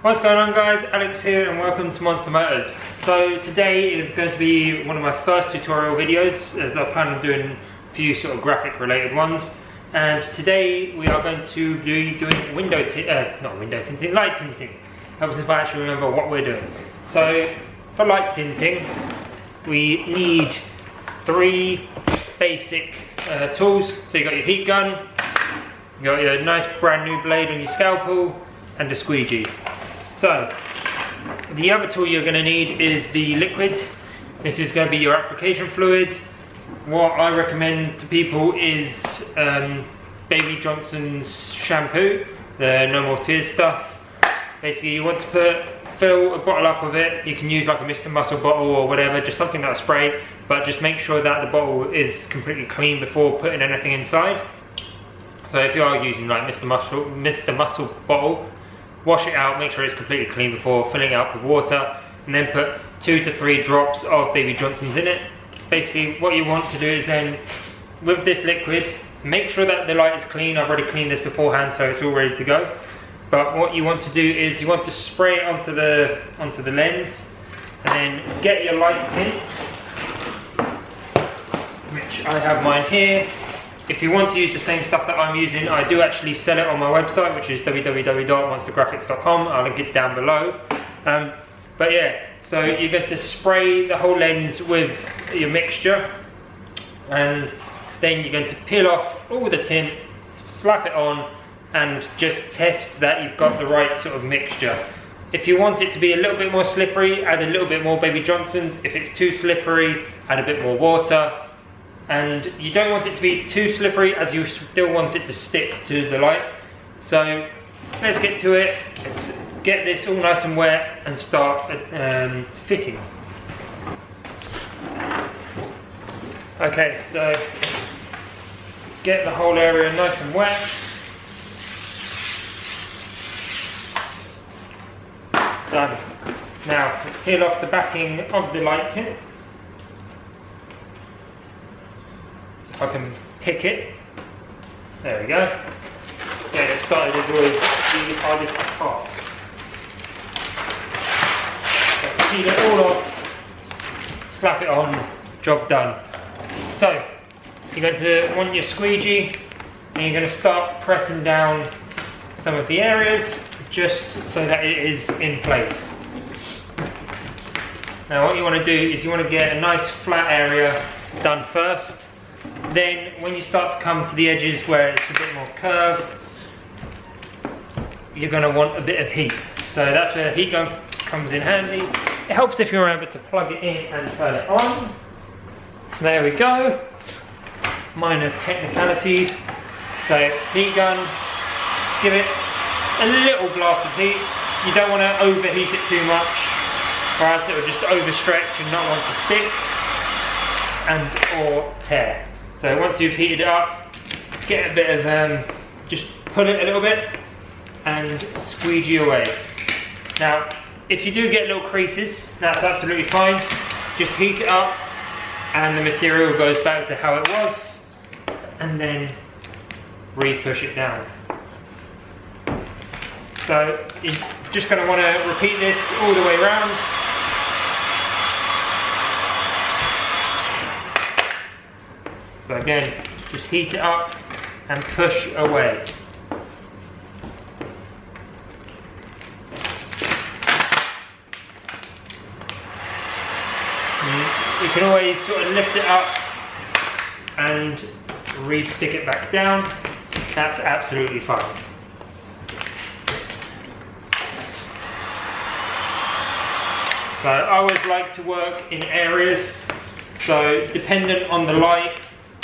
What's going on, guys? Alex here and welcome to Monster Motors. So today is going to be one of my first tutorial videos, as I plan on doing a few sort of graphic related ones. And today we are going to be doing light tinting. Helps if I actually remember what we're doing. So for light tinting we need three basic tools. So you got your heat gun, you got your nice brand new blade on your scalpel, and a squeegee. So the other tool you're going to need is the liquid. This is going to be your application fluid. What I recommend to people is Baby Johnson's shampoo, the No More Tears stuff. Basically you want to fill a bottle up of it. You can use like a Mr. Muscle bottle or whatever, just something that'll spray, but just make sure that the bottle is completely clean before putting anything inside. So if you are using like Mr. Muscle bottle, wash it out, make sure it's completely clean before filling it up with water, and then put 2 to 3 drops of Baby Johnson's in it. Basically what you want to do is then, with this liquid, make sure that the light is clean. I've already cleaned this beforehand so it's all ready to go. But what you want to do is you want to spray it onto the lens, and then get your light tint, which I have mine here. If you want to use the same stuff that I'm using, I do actually sell it on my website, which is www.monstergraphics.com. I'll link it down below. But yeah, so you're going to spray the whole lens with your mixture, and then you're going to peel off all the tint, slap it on, and just test that you've got the right sort of mixture. If you want it to be a little bit more slippery, add a little bit more Baby Johnson's. If it's too slippery, add a bit more water. And you don't want it to be too slippery, as you still want it to stick to the light. So let's get to it. Let's get this all nice and wet and start fitting. Okay, so get the whole area nice and wet. Done. Now peel off the backing of the light tint. If I can pick it, there we go. Getting it started is always the hardest part. So peel it all off, slap it on, job done. So you're going to want your squeegee, and you're going to start pressing down some of the areas just so that it is in place. Now what you want to do is you want to get a nice flat area done first. Then when you start to come to the edges where it's a bit more curved, you're going to want a bit of heat. So that's where the heat gun comes in handy. It helps if you're able to plug it in and turn it on. There we go. Minor technicalities. So heat gun, give it a little blast of heat. You don't want to overheat it too much, or else it will just overstretch and not want to stick or tear. So once you've heated it up, get a bit of, just pull it a little bit and squeegee away. Now, if you do get little creases, that's absolutely fine. Just heat it up and the material goes back to how it was, and then re-push it down. So you're just going to want to repeat this all the way around. So again, just heat it up and push away. You can always sort of lift it up and re-stick it back down. That's absolutely fine. So I always like to work in areas, so dependent on the light,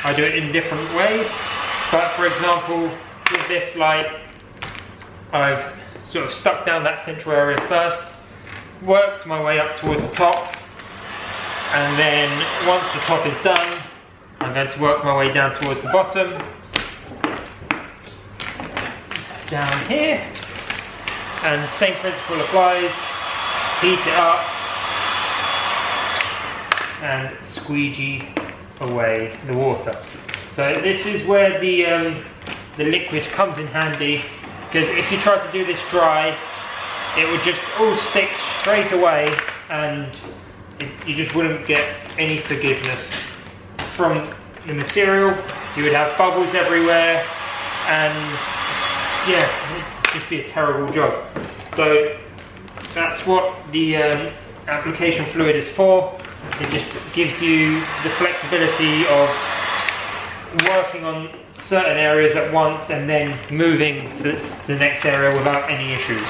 I do it in different ways. But for example, with this light, I've sort of stuck down that central area first, worked my way up towards the top, and then once the top is done, I'm going to work my way down towards the bottom, down here, and the same principle applies. Heat it up and squeegee away the water. So this is where the liquid comes in handy, because if you try to do this dry, it would just all stick straight away, and you just wouldn't get any forgiveness from the material. You would have bubbles everywhere, and yeah, it'd just be a terrible job. So that's what the application fluid is for. It just gives you the flexibility of working on certain areas at once and then moving to the next area without any issues.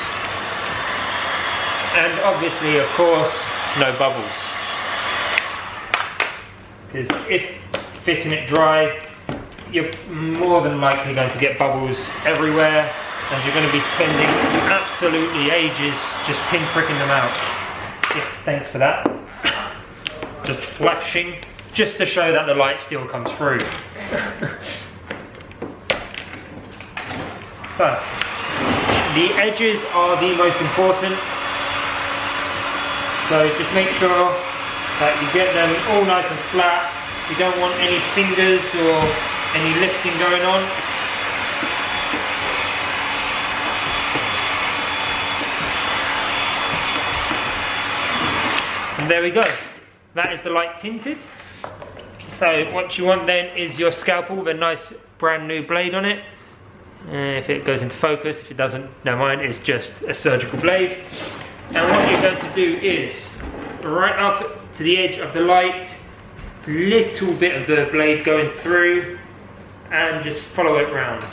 And obviously, of course, no bubbles. Because if fitting it dry, you're more than likely going to get bubbles everywhere, and you're going to be spending absolutely ages just pinpricking them out. Yeah, thanks for that. Just flashing, just to show that the light still comes through. So, the edges are the most important. So just make sure that you get them all nice and flat. You don't want any fingers or any lifting going on. And there we go. That is the light tinted. So what you want then is your scalpel with a nice brand new blade on it. If it goes into focus, if it doesn't, never mind, it's just a surgical blade. And what you're going to do is, right up to the edge of the light, little bit of the blade going through, and just follow it round.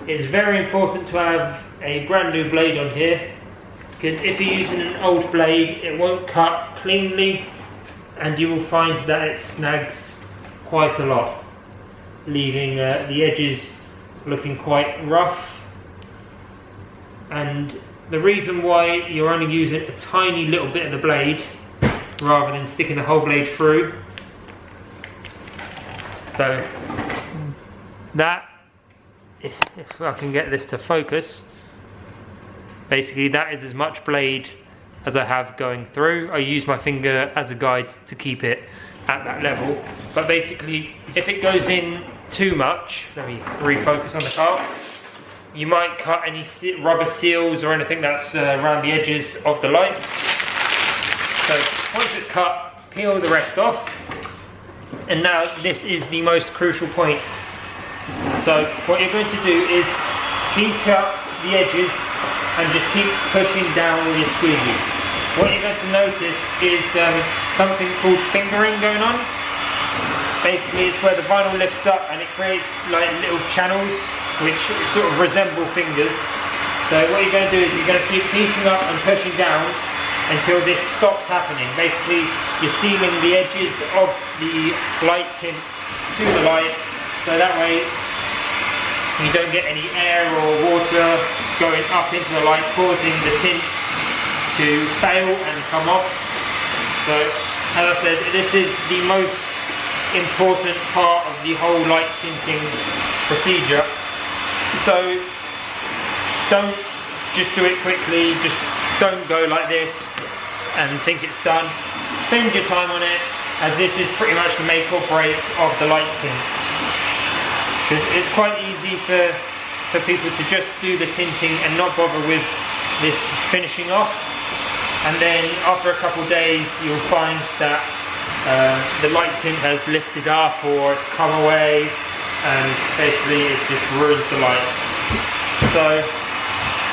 It's very important to have a brand new blade on here, because if you're using an old blade, it won't cut cleanly, and you will find that it snags quite a lot, leaving the edges looking quite rough. And the reason why you're only using a tiny little bit of the blade rather than sticking the whole blade through, so that, if I can get this to focus, basically that is as much blade as I have going through. I use my finger as a guide to keep it at that level, but basically if it goes in too much, let me refocus on the car, you might cut any rubber seals or anything that's around the edges of the light. So once it's cut, peel the rest off. And now this is the most crucial point. So what you're going to do is heat up the edges and just keep pushing down with your squeegee. What you're going to notice is something called fingering going on. Basically it's where the vinyl lifts up and it creates like little channels which sort of resemble fingers. So what you're going to do is you're going to keep heating up and pushing down until this stops happening. Basically you're sealing the edges of the light tint to the light, so that way you don't get any air or water going up into the light, causing the tint to fail and come off. So as I said, this is the most important part of the whole light tinting procedure. So don't just do it quickly, just don't go like this and think it's done. Spend your time on it, as this is pretty much the make or break of the light tint. Because it's quite easy for people to just do the tinting and not bother with this finishing off, and then after a couple of days you'll find that the light tint has lifted up or it's come away, and basically it just ruins the light. So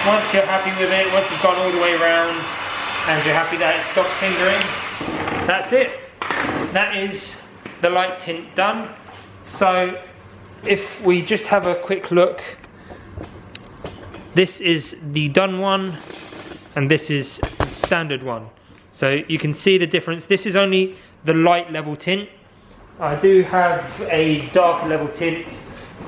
once you're happy with it, once you've gone all the way around and you're happy that it stopped fingering, that's it. That is the light tint done. So if we just have a quick look, this is the done one and this is the standard one. So you can see the difference. This is only the light level tint. I do have a darker level tint,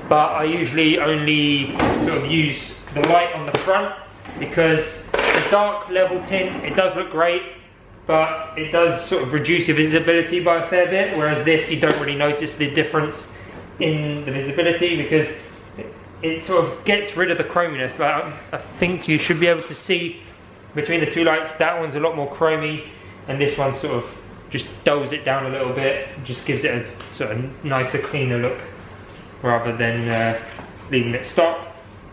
but I usually only sort of use the light on the front, because the dark level tint, it does look great, but it does sort of reduce your visibility by a fair bit, whereas this, you don't really notice the difference in the visibility because it sort of gets rid of the chrominess. Like, I think you should be able to see between the two lights, that one's a lot more chromy and this one sort of just dulls it down a little bit, just gives it a sort of nicer, cleaner look rather than leaving it stock.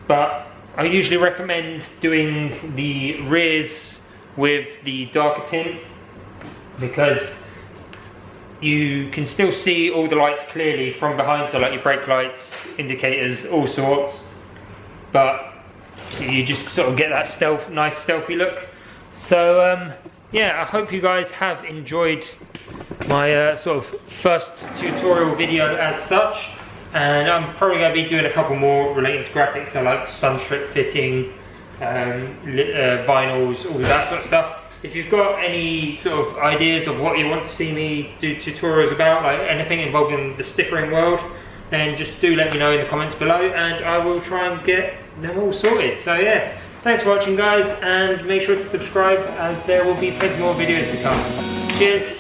But I usually recommend doing the rears with the darker tint because you can still see all the lights clearly from behind, so like your brake lights, indicators, all sorts, but you just sort of get that nice stealthy look. So yeah, I hope you guys have enjoyed my sort of first tutorial video as such, and I'm probably going to be doing a couple more related to graphics, so like sun strip fitting, vinyls, all that sort of stuff. If you've got any sort of ideas of what you want to see me do tutorials about, like anything involving the stickering world, then just do let me know in the comments below and I will try and get them all sorted. So yeah, thanks for watching guys, and make sure to subscribe as there will be plenty more videos to come. Cheers!